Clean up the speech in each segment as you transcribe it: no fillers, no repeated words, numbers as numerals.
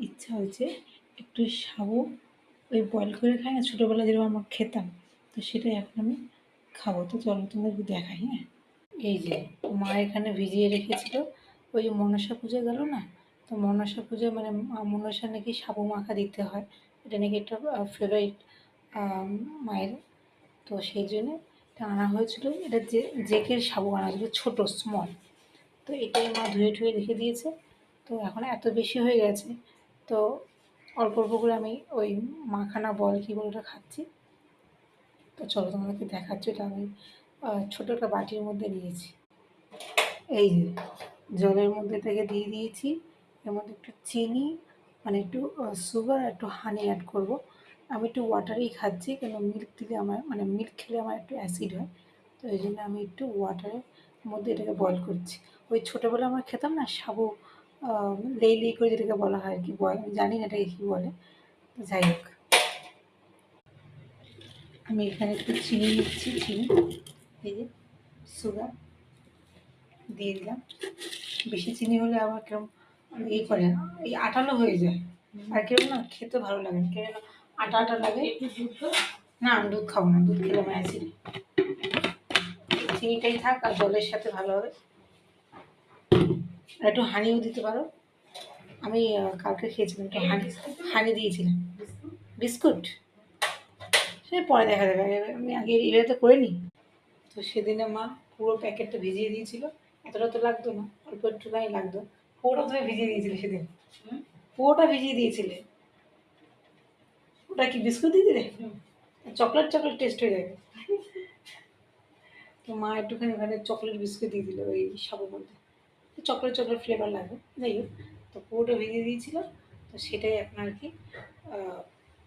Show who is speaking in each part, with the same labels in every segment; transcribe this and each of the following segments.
Speaker 1: ইচ্ছা হয়েছে একটু সাবু ওই বয়েল করে খাই না, ছোটোবেলায় যেরকম আমরা খেতাম, তো সেটাই এখন আমি খাবো। তো চলো তোমাদেরকে দেখাই। হ্যাঁ, এই যে মা এখানে ভিজিয়ে রেখেছিল, ওই যে মনসা পুজো গেল না, তো মনসা পুজো মানে মনসা নাকি সাবু মাখা দিতে হয়, এটা নাকি একটা ফেভারিট মায়ের। তো সেই জন্যে এটা আনা হয়েছিল, এটা জেকের সাবু আনা হয়েছিল, ছোটো স্মল। তো এটাই মা ধুয়ে ঠুয়ে রেখে দিয়েছে। তো এখন এত বেশি হয়ে গেছে, তো অল্প অল্প করে আমি ওই মাখানা বল কী বলে ওটা খাচ্ছি। তো চলো তোমাদেরকে দেখাচ্ছি, এটা আমি ছোটো একটা বাটির মধ্যে নিয়েছি। এই যে জলের মধ্যে থেকে দিয়ে দিয়েছি, এর মধ্যে একটু চিনি, মানে একটু সুগার, একটু হানি অ্যাড করব। আমি একটু ওয়াটারেই খাচ্ছি, কেন মিল্ক দিলে আমার, মানে মিল্ক খেলে আমার একটু অ্যাসিড হয়, তো এই জন্য আমি একটু ওয়াটারের মধ্যে এটাকে বয়েল করছি। ওই ছোটোবেলা আমরা খেতাম না সাবু, লেই লেই করে যেটাকে বলা হয় আর কি, আমি জানি না এটাকে কী বলে। যাই হোক, আমি এখানে একটু চিনি নিচ্ছি, চিনি, এই যে সুগার দিয়ে দিলাম। বেশি চিনি হলে আবার কেরম ইয়ে করে, এই আঠালো হয়ে যায়, আর কেরম না খেতে ভালো লাগে না, কেন আটা আটা লাগে। না, আমি দুধ খাবো না, দুধ খেলে আমার অ্যাসিড। চিনিটাই থাক, আর জলের সাথে ভালো হবে। আর একটু হানিও দিতে পারো, আমি কালকে খেয়েছিলাম, একটু হানি দিয়েছিলাম। বিস্কুট সে পরে দেখা যাবে, আমি আগে এভাবে তো করে নিই। তো সেদিনে মা পুরো প্যাকেটটা ভিজিয়ে দিয়েছিল, এতটা তো লাগতো না, অল্প একটুখানি লাগতো। পুরোটা তুমি ভিজিয়ে দিয়েছিলে সেদিন, পুরোটা ভিজিয়ে দিয়েছিলে। ওটা কি বিস্কুট দিয়ে দিলে? চকলেট চকলেট টেস্ট হয়ে যাবে। তো মা একটুখানি ওখানে চকলেট বিস্কুট দিয়ে দিল ওই সাবুর মধ্যে, চকলেট চকলেট ফ্লেভার লাগবে। যাই হোক, তো পুরোটা ভিজিয়ে দিয়েছিল, তো সেটাই আপনার কি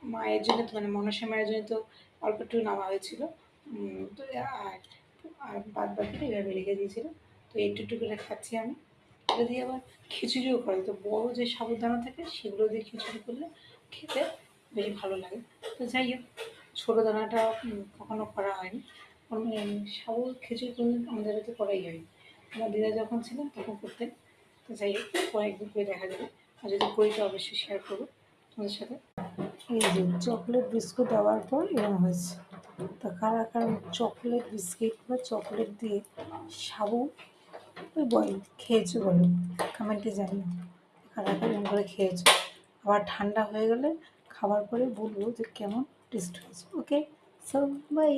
Speaker 1: মায়ের জন্য, মানে মনসা মায়ের জন্য তো অল্প একটু নেওয়া হয়েছিল। তো আর বাদ বাকিটা এভাবে রেখে দিয়েছিল। তো একটু একটু করে খাচ্ছি আমি। এটা দিয়ে আবার খিচুড়িও করে, তো বড়ো যে সাবুদানা থাকে সেগুলো দিয়ে খিচুড়ি করলে খেতে বেশ ভালো লাগে। তো যাই হোক, ছোটো দানাটা কখনো করা হয়নি, সাবু খিচুড়ি করলে আমাদের বাড়িতে করাই হয়। আমার দিদা যখন ছিলেন তখন করতেন। তো যাই হোক, পরে একদিন করে দেখা যাবে, আর যদি করি তো অবশ্যই শেয়ার করবো তোমাদের সাথে। এই যে চকলেট বিস্কুট দেওয়ার পর এরকম হয়েছে। তো কারা কারা চকলেট বিস্কিট বা চকলেট দিয়ে সাবু ওই বয়েল খেয়েছো বলো, কমেন্টে জানিও কারা কারা এরকম করে খেয়েছো। আবার ঠান্ডা হয়ে গেলে খাবার পরে বলবো যে কেমন টেস্ট হয়েছে। ওকে, সো বাই।